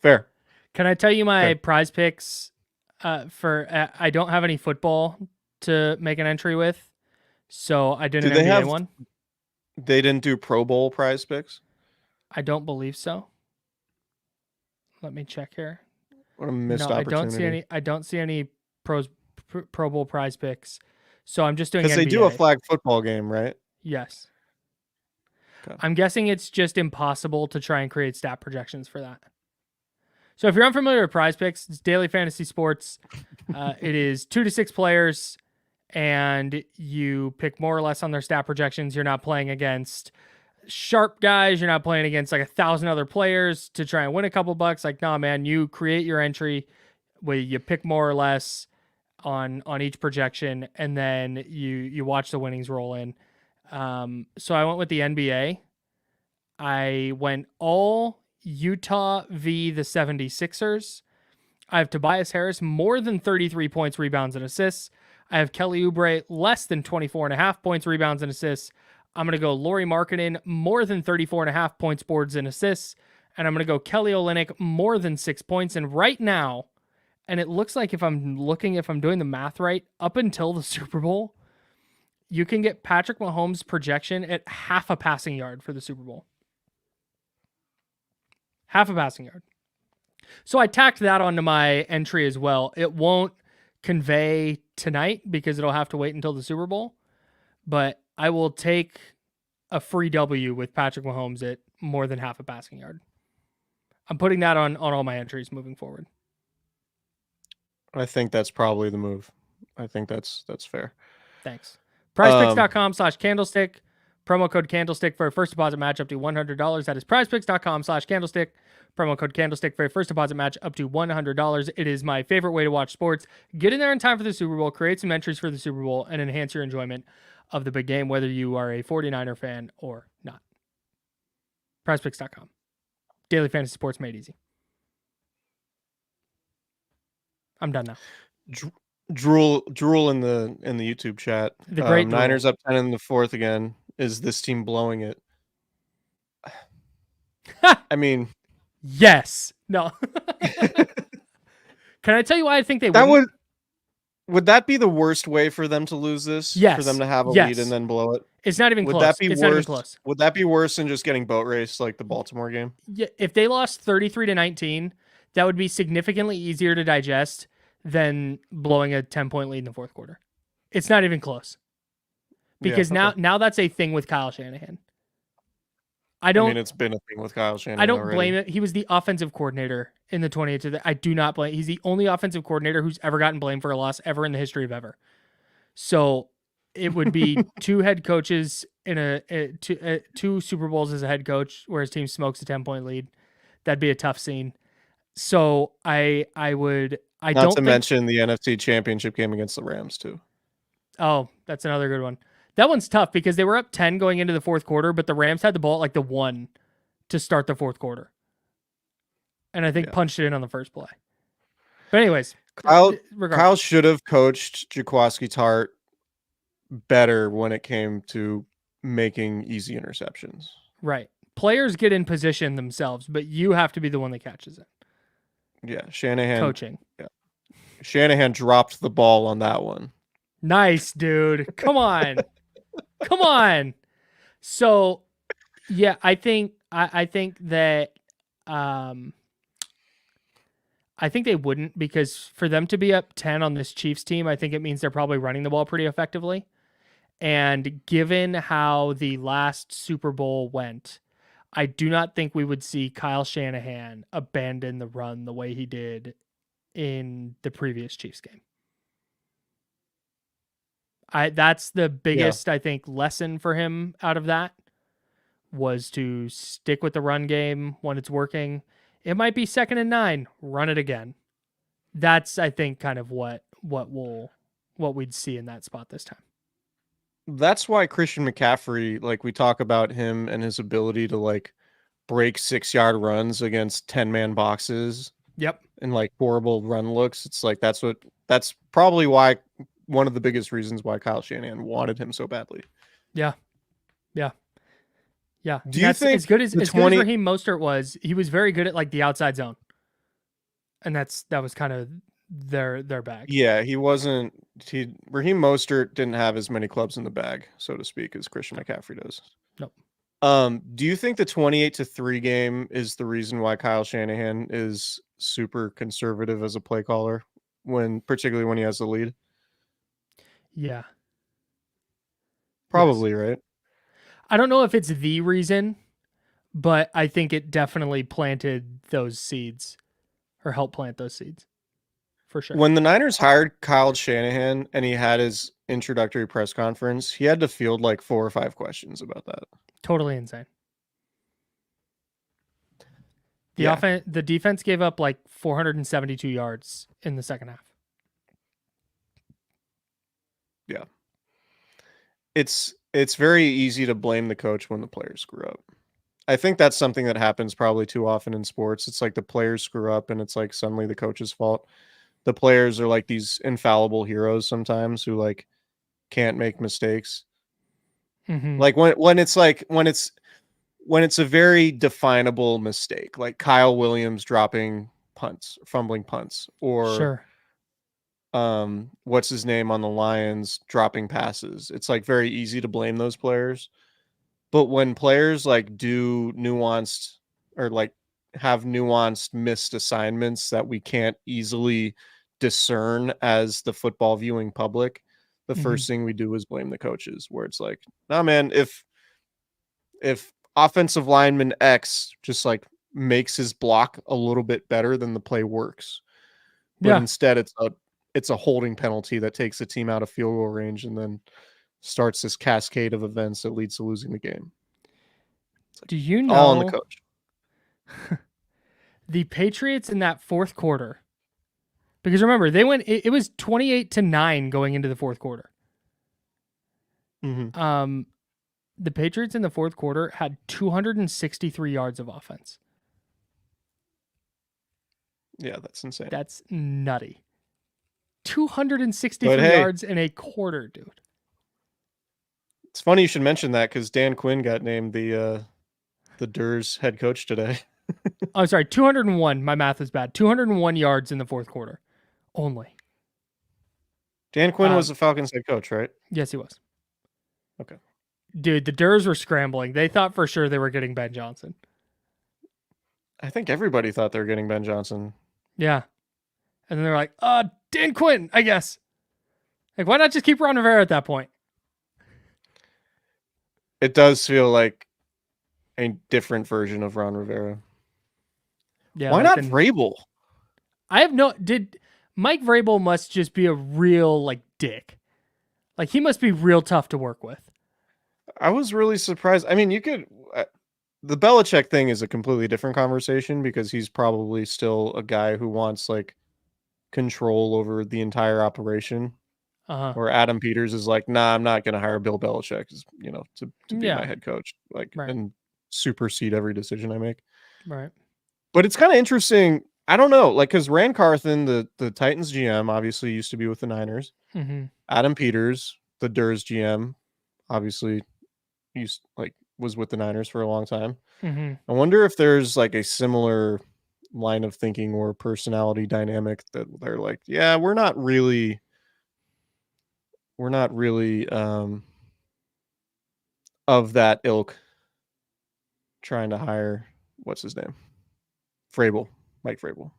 fair. Can I tell you my Okay. prize picks? I don't have any football to make an entry with, so I did an Do they NBA have- one. They didn't do Pro Bowl prize picks? I don't believe so. Let me check here. What a missed No, opportunity. I don't see any Pro Bowl prize picks. So I'm just doing Because NBA. they do a flag football game, right? Yes. Okay. I'm guessing it's just impossible to try and create stat projections for that. So if you're unfamiliar with prize picks, it's daily fantasy sports. It is 2 to 6 players, and you pick more or less on their stat projections. You're not playing against sharp guys. You're not playing against like 1,000 other players to try and win a couple bucks. Like, nah, man, you create your entry where you pick more or less on each projection, and then you watch the winnings roll in. So I went with the NBA. I went all Utah v. the 76ers. I have Tobias Harris more than 33 points, rebounds, and assists. I have Kelly Oubre less than 24.5 points, rebounds, and assists. I'm going to go Lauri Markkanen more than 34.5 points, boards, and assists. And I'm going to go Kelly Olynyk more than 6 points. And right now, and it looks like if I'm doing the math right, up until the Super Bowl, you can get Patrick Mahomes' projection at half a passing yard for the Super Bowl. Half a passing yard. So I tacked that onto my entry as well. It won't convey tonight because it'll have to wait until the Super Bowl, but I will take a free W with Patrick Mahomes at more than half a passing yard. I'm putting that on all my entries moving forward. I think that's probably the move. I think that's fair. Thanks. PrizePicks.com/candlestick. Promo code Candlestick for a first deposit match up to $100. That is PrizePicks.com/candlestick. Promo code Candlestick for a first deposit match up to $100. It is my favorite way to watch sports. Get in there in time for the Super Bowl, create some entries for the Super Bowl, and enhance your enjoyment of the big game, whether you are a 49er fan or not. PrizePicks.com. Daily fantasy sports made easy. I'm done now. Drool in the YouTube chat. The great Niners up 10 in the fourth again. Is this team blowing it? I mean, yes. No. Can I tell you why I think they would that be the worst way for them to lose this? Yes. For them to have a lead and then blow it? It's not even Would close. that be It's not even worse? close. Would that be worse than just getting boat raced like the Baltimore game? Yeah, if they lost 33-19, that would be significantly easier to digest than blowing a 10-point lead in the fourth quarter. It's not even close. Because now that's a thing with Kyle Shanahan. I mean, it's been a thing with Kyle Shanahan. I don't already. blame it. He was the offensive coordinator in the 28. I do not blame. He's the only offensive coordinator who's ever gotten blamed for a loss ever in the history of ever. So it would be two head coaches in two Super Bowls as a head coach where his team smokes a 10-point lead. That'd be a tough scene. So I don't mention the NFC Championship game against the Rams too. Oh, that's another good one. That one's tough because they were up 10 going into the fourth quarter, but the Rams had the ball at like the 1 to start the fourth quarter. And I think punched it in on the first play. But anyways, Kyle should have coached Jaquiski Tartt better when it came to making easy interceptions. Right. Players get in position themselves, but you have to be the one that catches it. Yeah, Shanahan. Coaching. Yeah. Shanahan dropped the ball on that one. Nice, dude. Come on. Come on. So, yeah, I think that I think they wouldn't, because for them to be up 10 on this Chiefs team, I think it means they're probably running the ball pretty effectively. And given how the last Super Bowl went, I do not think we would see Kyle Shanahan abandon the run the way he did in the previous Chiefs game. That's the biggest, I think, lesson for him out of that, was to stick with the run game when it's working. It might be 2nd and 9, run it again. That's, I think, kind of what we'd see in that spot this time. That's why Christian McCaffrey, like, we talk about him and his ability to like break 6-yard runs against 10-man boxes. Yep. And like horrible run looks. It's like that's probably why, one of the biggest reasons why Kyle Shanahan wanted him so badly. Yeah. Yeah. Yeah. Do you think as good as Raheem Mostert was, he was very good at like the outside zone. And that was kind of their bag. Yeah, Raheem Mostert didn't have as many clubs in the bag, so to speak, as Christian McCaffrey does. Nope. Do you think the 28-3 game is the reason why Kyle Shanahan is super conservative as a play caller, particularly when he has the lead? Yeah. Probably, yes. Right? I don't know if it's the reason, but I think it definitely planted those seeds, or helped plant those seeds, for sure. When the Niners hired Kyle Shanahan and he had his introductory press conference, he had to field like 4 or 5 questions about that. Totally insane. The defense gave up like 472 yards in the second half. Yeah. It's very easy to blame the coach when the players screw up. I think that's something that happens probably too often in sports. It's like the players screw up and it's like suddenly the coach's fault. The players are like these infallible heroes sometimes who like can't make mistakes. Mm-hmm. Like when it's a very definable mistake, like Kyle Williams dropping punts, fumbling punts, or sure. What's his name on the Lions dropping passes. It's like very easy to blame those players. But when players like do nuanced or like have nuanced missed assignments that we can't easily discern as the football viewing public, the first thing we do is blame the coaches, where it's like, nah, man, if offensive lineman X just like makes his block a little bit better, then the play works. But instead it's a holding penalty that takes the team out of field goal range and then starts this cascade of events that leads to losing the game. Like, do you know all on the coach? The Patriots in that fourth quarter, because remember they went, it was 28-9 going into the fourth quarter. Mm-hmm. The Patriots in the fourth quarter had 263 yards of offense. Yeah, that's insane. That's nutty. 263 yards in a quarter, dude. It's funny you should mention that because Dan Quinn got named the Durs head coach today. I'm sorry, 201. My math is bad. 201 yards in the fourth quarter only. Dan Quinn was the Falcons head coach, right? Yes, he was. Okay. Dude, the Durs were scrambling. They thought for sure they were getting Ben Johnson. I think everybody thought they were getting Ben Johnson. Yeah. And then they're like, Dan Quinn, I guess. Like, why not just keep Ron Rivera at that point? It does feel like a different version of Ron Rivera. Yeah. Why not Vrabel? Mike Vrabel must just be a real, like, dick. Like, he must be real tough to work with. I was really surprised. I mean, the Belichick thing is a completely different conversation because he's probably still a guy who wants, like, control over the entire operation. Or Adam Peters is like, nah, I'm not going to hire Bill Belichick, to be my head coach, like, and supersede every decision I make. Right. But it's kind of interesting. I don't know, like, because Rand Carthen, the Titans GM, obviously used to be with the Niners. Mm-hmm. Adam Peters, the Durs GM, obviously was with the Niners for a long time. Mm-hmm. I wonder if there's like a similar line of thinking or personality dynamic that they're like, yeah, we're not really of that ilk, trying to hire what's his name? Mike Vrabel.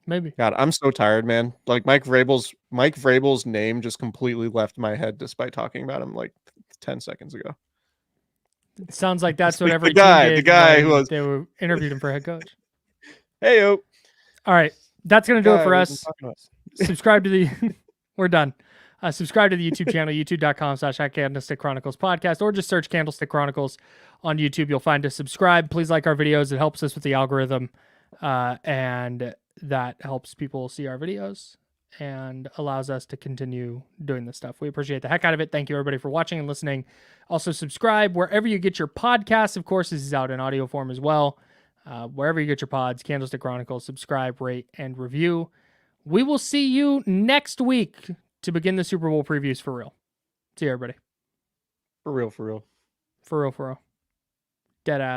Maybe. God, I'm so tired, man. Like Mike Vrabel's name just completely left my head despite talking about him like 10 seconds ago. It sounds like that's what The every guy- team the did guy when who was- they were interviewed him for head coach. Hey yo. All right, that's gonna do it Guy for wasn't us. talking about- Subscribe to the we're done. Subscribe to the YouTube channel, youtube.com/Candlestick Chronicles podcast, or just search Candlestick Chronicles on YouTube. You'll find us. Subscribe. Please like our videos. It helps us with the algorithm, and that helps people see our videos and allows us to continue doing this stuff. We appreciate the heck out of it. Thank you, everybody, for watching and listening. Also, subscribe wherever you get your podcasts. Of course, this is out in audio form as well. Wherever you get your pods, Candlestick Chronicles, subscribe, rate, and review. We will see you next week to begin the Super Bowl previews for real. See you, everybody. For real. For real. Dead ass.